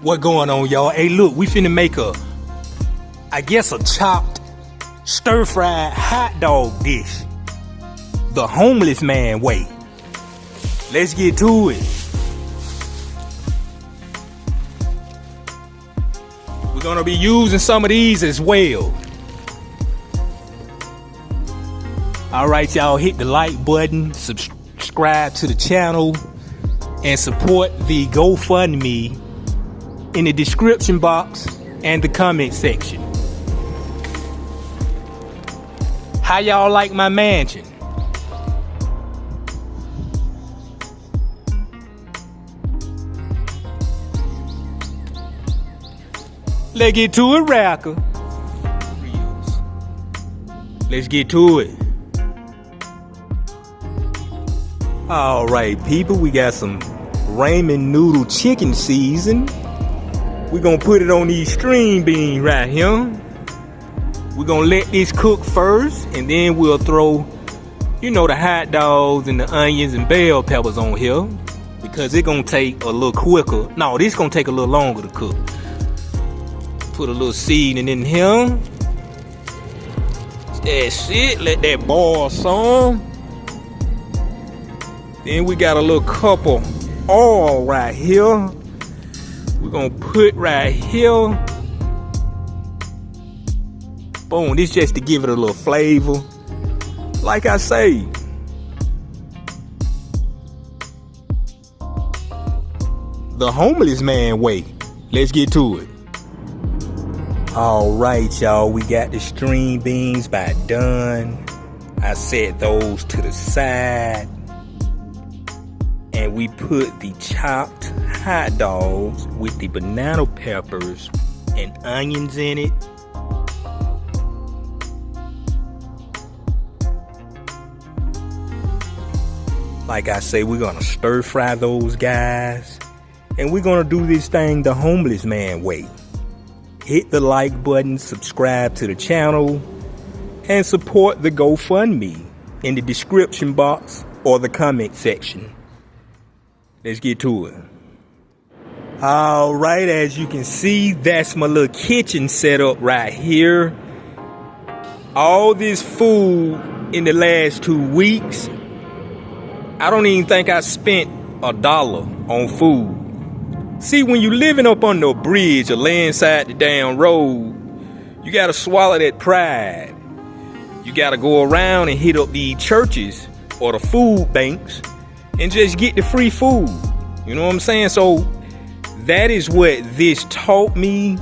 What going on, y'all? Hey, look, we finna make a chopped stir-fried hot dog dish. The homeless man way. Let's get to it. We're gonna be using some of these as well. Alright, y'all, hit the like button, subscribe to the channel, and support the GoFundMe in the description box and the comment section. How y'all like my mansion? Let's get to it, Racker. Let's get to it. Alright, people, we got some ramen noodle chicken season. We're gonna put it on these string beans right here. We're gonna let this cook first, and then we'll throw, the hot dogs and the onions and bell peppers on here, because it's gonna take a little quicker. No, this gonna take a little longer to cook. Put a little seasoning in here. That's it. Let that boil some. Then we got a little cup of oil right here. We're gonna put right here. Boom, this just to give it a little flavor. Like I say, the homeless man way. Let's get to it. Alright, y'all, we got the string beans about done. I set those to the side. And we put the chopped hot dogs with the banana peppers and onions in it. Like I say, we're gonna stir fry those guys. And we're gonna do this thing the homeless man way. Hit the like button, subscribe to the channel, and support the GoFundMe in the description box or the comment section. Let's get to it. Alright, as you can see, that's my little kitchen setup right here. All this food in the last 2 weeks, I don't even think I spent $1 on food. See, when you living up under a bridge or laying side the damn road, you gotta swallow that pride. You gotta go around and hit up the churches or the food banks and just get the free food. You know what I'm saying? So that is what this taught me,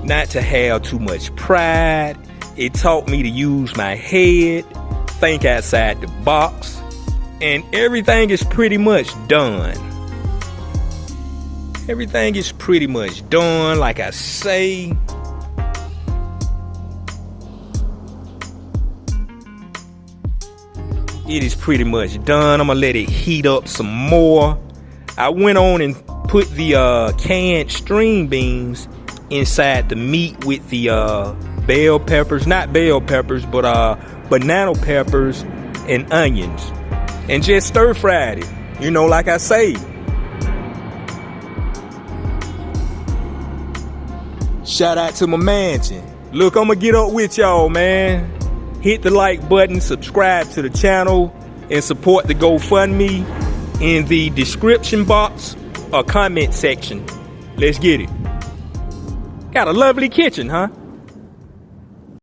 not to have too much pride. It taught me to use my head, think outside the box, and everything is pretty much done. Everything is pretty much done, like I say. It is pretty much done. I'm gonna let it heat up some more. I went on and put the canned string beans inside the meat with the bell peppers, not bell peppers, but banana peppers and onions, and just stir fried it, like I say. Shout out to my mansion. Look, I'm gonna get up with y'all, man. Hit the like button, subscribe to the channel, and support the GoFundMe in the description box or comment section. Let's get it. Got a lovely kitchen, huh?